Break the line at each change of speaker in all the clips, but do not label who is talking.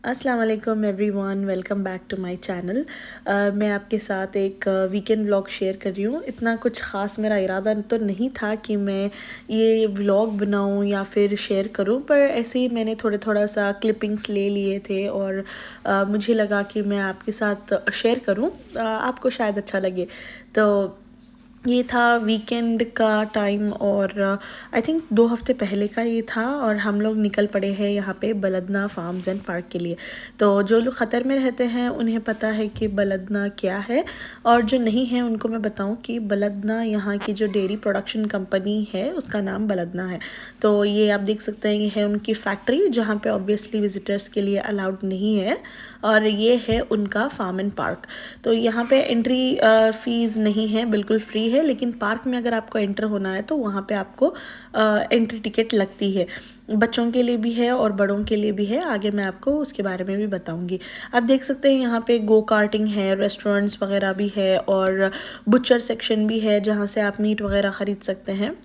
अस्सलाम वालेकुम everyone, welcome back to my channel. मैं आपके साथ एक वीकेंड व्लॉग शेयर कर रही हूँ। इतना कुछ ख़ास मेरा इरादा तो नहीं था कि मैं ये व्लॉग बनाऊँ या फिर शेयर करूँ, पर ऐसे ही मैंने थोड़ा सा क्लिपिंग्स ले लिए थे और मुझे लगा कि मैं आपके साथ शेयर करूँ, आपको शायद अच्छा लगे। तो ये था वीकेंड का टाइम और आई थिंक 2 हफ्ते पहले का ये था, और हम लोग निकल पड़े हैं यहाँ पे बलदना फार्म्स एंड पार्क के लिए। तो जो लोग ख़तर में रहते हैं उन्हें पता है कि बलदना क्या है, और जो नहीं है उनको मैं बताऊं कि बलदना यहाँ की जो डेयरी प्रोडक्शन कंपनी है उसका नाम बलदना है। तो ये आप देख सकते हैं, ये है उनकी फैक्ट्री जहाँ पे ऑब्वियसली विजिटर्स के लिए अलाउड नहीं है, और ये है उनका फार्म एंड पार्क। तो यहाँ पे एंट्री फ़ीस नहीं है, बिल्कुल फ्री है, लेकिन पार्क में अगर आपको एंटर होना है तो वहाँ पे आपको एंट्री टिकट लगती है। बच्चों के लिए भी है और बड़ों के लिए भी है, आगे मैं आपको उसके बारे में भी बताऊंगी। आप देख सकते हैं यहाँ पे गो कार्टिंग है, रेस्टोरेंट्स वगैरह भी है, और बुचर सेक्शन भी है जहाँ से आप मीट वगैरह ख़रीद सकते हैं।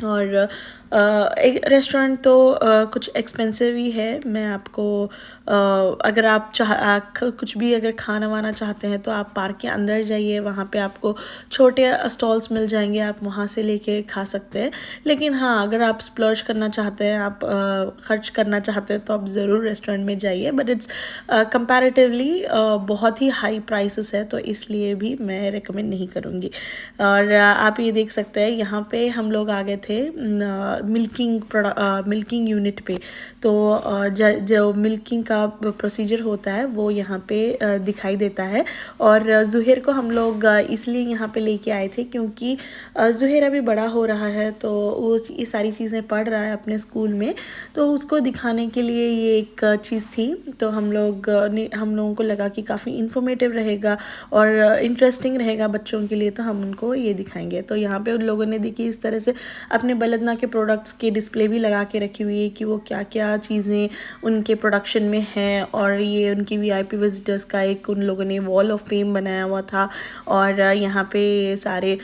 और एक रेस्टोरेंट तो कुछ एक्सपेंसिव ही है। मैं आपको अगर आप कुछ भी अगर खाना वाना चाहते हैं तो आप पार्क के अंदर जाइए, वहाँ पे आपको छोटे स्टॉल्स मिल जाएंगे, आप वहाँ से लेके खा सकते हैं। लेकिन हाँ, अगर आप स्प्लर्ज करना चाहते हैं, आप खर्च करना चाहते हैं, तो आप ज़रूर रेस्टोरेंट में जाइए, बट इट्स कंपैरेटिवली बहुत ही हाई प्राइसेस है, तो इसलिए भी मैं रिकमेंड नहीं करूँगी। और आप ये देख सकते हैं यहाँ पे हम लोग आ गए थे मिल्किंग यूनिट पे। तो जो मिल्किंग का प्रोसीजर होता है वो यहाँ पे दिखाई देता है। और ज़ुहैर को हम लोग इसलिए यहाँ पे लेके आए थे क्योंकि ज़ुहैर अभी बड़ा हो रहा है, तो वो ये सारी चीज़ें पढ़ रहा है अपने स्कूल में, तो उसको दिखाने के लिए ये एक चीज़ थी। तो हम लोगों को लगा कि काफ़ी इन्फॉर्मेटिव रहेगा और इंटरेस्टिंग रहेगा बच्चों के लिए, तो हम उनको ये दिखाएंगे। तो यहाँ पे उन लोगों ने देखी इस तरह से अपने बलदना के प्रोडक्ट्स के डिस्प्ले भी लगा के रखी हुई है कि वो क्या क्या चीज़ें उनके प्रोडक्शन में हैं। और ये उनकी वीआईपी विजिटर्स का एक उन लोगों ने वॉल ऑफ फेम बनाया हुआ था, और यहाँ पे सारे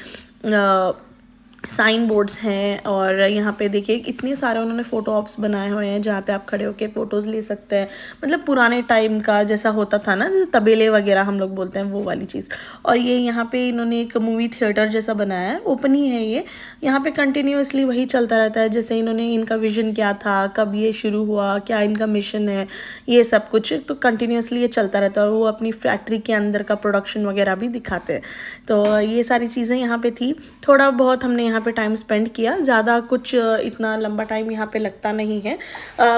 साइन बोर्ड्स हैं। और यहाँ पे देखिए इतने सारे उन्होंने फ़ोटो ऑप्स बनाए हुए हैं जहाँ पे आप खड़े होकर फ़ोटोज़ ले सकते हैं, मतलब पुराने टाइम का जैसा होता था ना, जैसे तबेले वगैरह हम लोग बोलते हैं, वो वाली चीज़। और ये यहाँ पे इन्होंने एक मूवी थिएटर जैसा बनाया है, ओपन ही है ये। यहाँ पे कंटिन्यूसली वही चलता रहता है, जैसे इन्होंने इनका विजन क्या था, कब ये शुरू हुआ, क्या इनका मिशन है, ये सब कुछ तो कंटिन्यूसली ये चलता रहता है। और वो अपनी फैक्ट्री के अंदर का प्रोडक्शन वगैरह भी दिखाते हैं। तो ये सारी चीज़ें यहाँ पे थी। थोड़ा बहुत हमने यहाँ पे टाइम स्पेंड किया, ज़्यादा कुछ इतना लंबा टाइम यहाँ पे लगता नहीं है।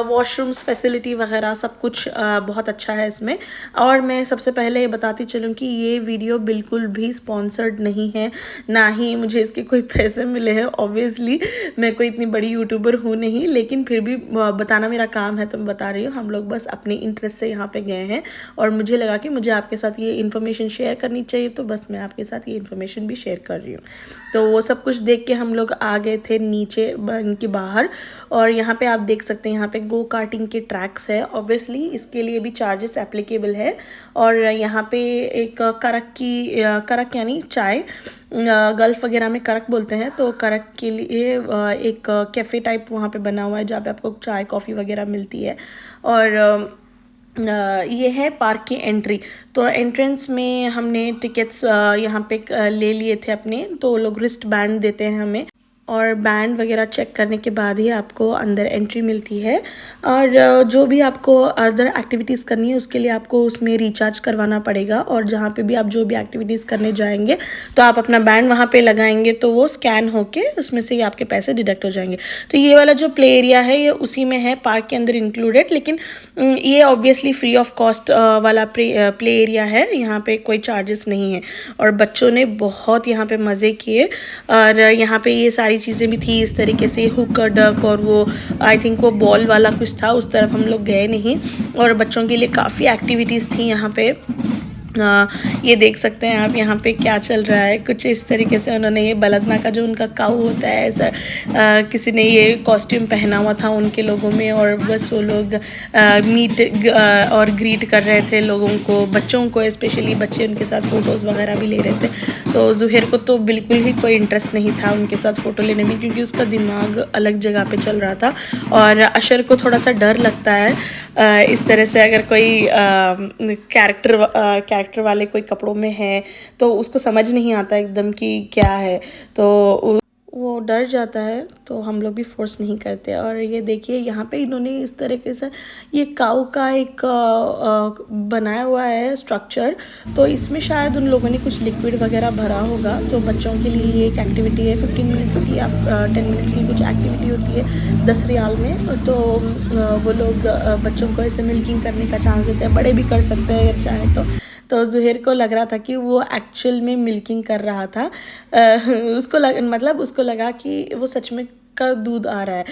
वॉशरूम्स फैसिलिटी वगैरह सब कुछ बहुत अच्छा है इसमें। और मैं सबसे पहले ये बताती चलूँ कि ये वीडियो बिल्कुल भी स्पॉन्सर्ड नहीं है, ना ही मुझे इसके कोई पैसे मिले हैं। ऑब्वियसली मैं कोई इतनी बड़ी यूट्यूबर हूँ नहीं, लेकिन फिर भी बताना मेरा काम है तो मैं बता रही हूँ। हम लोग बस अपने इंटरेस्ट से यहाँ पे गए हैं, और मुझे लगा कि मुझे आपके साथ ये इन्फॉर्मेशन शेयर करनी चाहिए, तो बस मैं आपके साथ ये इन्फॉर्मेशन भी शेयर कर रही हूँ। तो वो सब कुछ देख के हम लोग आ गए थे नीचे इनके बाहर। और यहाँ पे आप देख सकते हैं यहाँ पे गो कार्टिंग के ट्रैक्स है, ऑब्वियसली इसके लिए भी चार्जेस एप्लीकेबल है। और यहाँ पे एक करक यानी चाय, गल्फ़ वगैरह में करक बोलते हैं, तो करक के लिए एक कैफ़े टाइप वहाँ पे बना हुआ है जहाँ पे आपको चाय कॉफ़ी वगैरह मिलती है। और ये है पार्क की एंट्री। तो एंट्रेंस में हमने टिकट्स यहाँ पे ले लिए थे अपने, तो लोग रिस्ट बैंड देते हैं हमें, और बैंड वगैरह चेक करने के बाद ही आपको अंदर एंट्री मिलती है। और जो भी आपको अदर एक्टिविटीज़ करनी है उसके लिए आपको उसमें रिचार्ज करवाना पड़ेगा। और जहाँ पे भी आप जो भी एक्टिविटीज़ करने जाएंगे तो आप अपना बैंड वहाँ पे लगाएंगे, तो वो स्कैन होके उसमें से ही आपके पैसे डिडक्ट हो जाएंगे। तो ये वाला जो प्ले एरिया है ये उसी में है, पार्क के अंदर इंक्लूडेड, लेकिन ये ऑब्वियसली फ्री ऑफ कॉस्ट वाला प्ले एरिया है, यहाँ पे कोई चार्जेस नहीं है। और बच्चों ने बहुत यहाँ पे मज़े किए। और यहाँ पे ये सारी चीज़ें भी थी इस तरीके से, हुक डक, और वो आई थिंक वो बॉल वाला कुछ था, उस तरफ हम लोग गए नहीं। और बच्चों के लिए काफ़ी एक्टिविटीज़ थी यहाँ पे। ये देख सकते हैं आप यहाँ पे क्या चल रहा है। कुछ इस तरीके से उन्होंने ये बलदना का जो उनका काऊ होता है, ऐसा किसी ने ये कॉस्ट्यूम पहना हुआ था उनके लोगों में, और बस वो लोग मीट और ग्रीट कर रहे थे लोगों को, बच्चों को स्पेशली। बच्चे उनके साथ फ़ोटोज़ वगैरह भी ले रहे थे। तो ज़ुहैर को तो बिल्कुल ही कोई इंटरेस्ट नहीं था उनके साथ फ़ोटो लेने में, क्योंकि उसका दिमाग अलग जगह पे चल रहा था। और अशर को थोड़ा सा डर लगता है इस तरह से, अगर कोई कैरेक्टर वाले कोई कपड़ों में है तो उसको समझ नहीं आता एकदम कि क्या है, तो वो डर जाता है। तो हम लोग भी फोर्स नहीं करते। और ये देखिए यहाँ पे इन्होंने इस तरीके से ये काऊ का एक बनाया हुआ है स्ट्रक्चर। तो इसमें शायद उन लोगों ने कुछ लिक्विड वगैरह भरा होगा। तो बच्चों के लिए ये एक एक्टिविटी है, 15 मिनट्स की या 10 मिनट्स की कुछ एक्टिविटी होती है 10 रियाल में। तो वो लोग बच्चों को ऐसे मिल्किंग करने का चांस देते हैं, बड़े भी कर सकते हैं अगर चाहें तो ज़ुहैर को लग रहा था कि वो एक्चुअल में मिल्किंग कर रहा था। उसको लगा कि वो सच में का दूध आ रहा है।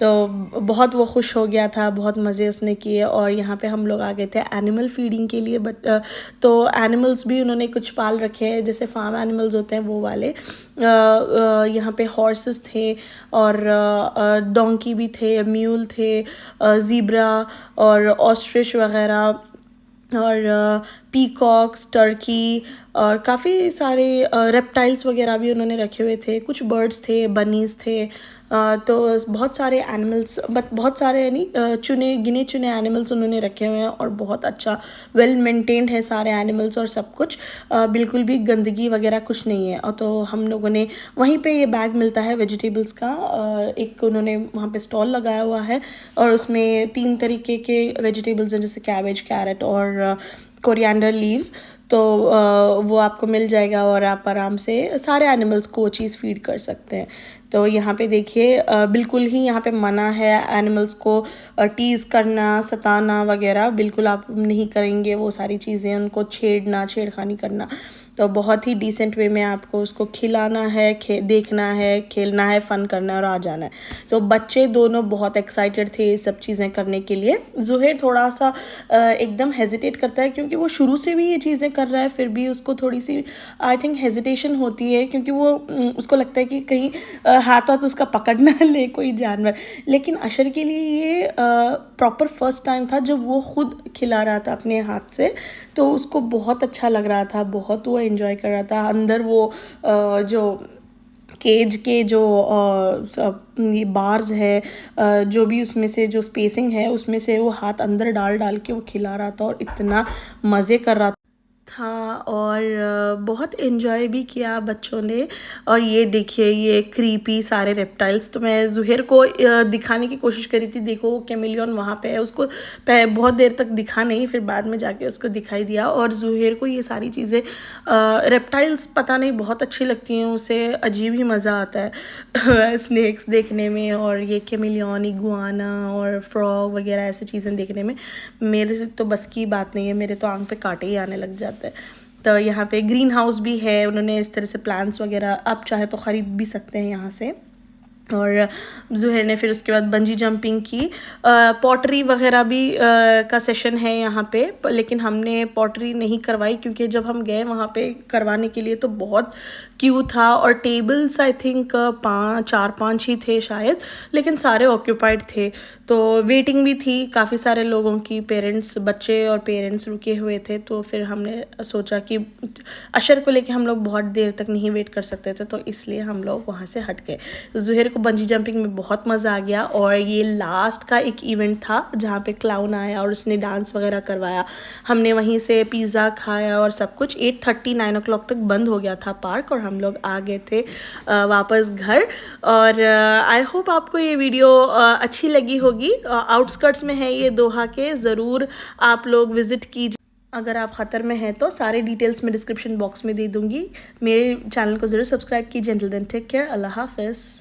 तो बहुत वो खुश हो गया था, बहुत मज़े उसने किए। और यहाँ पे हम लोग आ गए थे एनिमल फीडिंग के लिए। तो एनिमल्स भी उन्होंने कुछ पाल रखे हैं, जैसे फार्म एनिमल्स होते हैं वो वाले। यहाँ पे हॉर्सेस थे और डोंकी भी थे, म्यूल थे, ज़ीब्रा और ऑस्ट्रिच वगैरह, और पीकॉक्स, टर्की, और काफ़ी सारे रेप्टाइल्स वगैरह भी उन्होंने रखे हुए थे। कुछ बर्ड्स थे, बनीज़ थे। तो बहुत सारे एनिमल्स, बहुत सारे यानी गिने चुने एनिमल्स उन्होंने रखे हुए हैं। और बहुत अच्छा वेल मेंटेन्ड है सारे एनिमल्स और सब कुछ। बिल्कुल भी गंदगी वगैरह कुछ नहीं है। और तो हम लोगों ने वहीं पे ये बैग मिलता है वेजिटेबल्स का, एक उन्होंने वहाँ पे स्टॉल लगाया हुआ है। और उसमें 3 तरीके के वेजिटेबल्स हैं, जैसे कैबेज, कैरेट और कोरिएंडर लीव्स। तो वो आपको मिल जाएगा और आप आराम से सारे एनिमल्स को वो चीज़ फीड कर सकते हैं। तो यहाँ पे देखिए बिल्कुल ही यहाँ पे मना है एनिमल्स को टीज़ करना, सताना वगैरह, बिल्कुल आप नहीं करेंगे वो सारी चीज़ें, उनको छेड़खानी करना। तो बहुत ही डिसेंट वे में आपको उसको खिलाना है, देखना है, खेलना है, फ़न करना है और आ जाना है। तो बच्चे दोनों बहुत एक्साइटेड थे ये सब चीज़ें करने के लिए। ज़ुहैर थोड़ा सा एकदम हेजिटेट करता है, क्योंकि वो शुरू से भी ये चीज़ें कर रहा है, फिर भी उसको थोड़ी सी आई थिंक हेजिटेशन होती है, क्योंकि वो उसको लगता है कि कहीं हाथ उसका पकड़ ना ले कोई जानवर। लेकिन अशर के लिए ये प्रॉपर फर्स्ट टाइम था जब वो खुद खिला रहा था अपने हाथ से। तो उसको बहुत अच्छा लग रहा था, बहुत वो एंजॉय कर रहा था। अंदर वो जो केज के जो ये बार्स है, जो भी उसमें से जो स्पेसिंग है उसमें से वो हाथ अंदर डाल डाल के वो खिला रहा था और इतना मज़े कर रहा था। और बहुत एंजॉय भी किया बच्चों ने। और ये देखिए ये क्रीपी सारे रेप्टाइल्स, तो मैं ज़ुहैर को दिखाने की कोशिश करी थी, देखो वो कैमेलियन वहाँ पे है, उसको बहुत देर तक दिखा नहीं, फिर बाद में जाके उसको दिखाई दिया। और ज़ुहैर को ये सारी चीज़ें रेप्टाइल्स पता नहीं बहुत अच्छी लगती हैं, उसे अजीब ही मज़ा आता है स्नेक्स देखने में, और ये कैमेलियन, इगुआना और फ्रॉग वगैरह ऐसी चीज़ें देखने में। मेरे से तो बस की बात नहीं है, मेरे तो आंख पे कांटे ही आने लग जाते हैं। तो यहाँ पे ग्रीन हाउस भी है, उन्होंने इस तरह से प्लांट्स वगैरह आप चाहे तो ख़रीद भी सकते हैं यहाँ से। और ज़ुहैर ने फिर उसके बाद बंजी जंपिंग की। पॉटरी वगैरह भी का सेशन है यहाँ पे, लेकिन हमने पॉटरी नहीं करवाई, क्योंकि जब हम गए वहाँ पे करवाने के लिए तो बहुत क्यू था। और टेबल्स आई थिंक 4-5 ही थे शायद, लेकिन सारे ऑक्यूपाइड थे। तो वेटिंग भी थी काफ़ी सारे लोगों की, बच्चे और पेरेंट्स रुके हुए थे। तो फिर हमने सोचा कि अशर को लेके हम लोग बहुत देर तक नहीं वेट कर सकते थे, तो इसलिए हम लोग वहाँ से हट गए। ज़ुहैर को बंजी जंपिंग में बहुत मज़ा आ गया। और ये लास्ट का एक इवेंट था जहाँ पे क्लाउन आया और उसने डांस वगैरह करवाया। हमने वहीं से पिज़्ज़ा खाया और सब कुछ। 8:30-9 o'clock तक बंद हो गया था पार्क, और हम लोग आ गए थे वापस घर। और आई होप आपको ये वीडियो अच्छी लगी होगी। आउटस्कर्ट्स में है ये दोहा के, ज़रूर आप लोग विज़िट कीजिए। अगर आप ख़तर में हैं तो सारे डिटेल्स मैं डिस्क्रिप्शन बॉक्स में दे दूँगी। मेरे चैनल को ज़रूर सब्सक्राइब कीजिए। टिल देन टेक केयर, अल्लाह हाफ़िज़।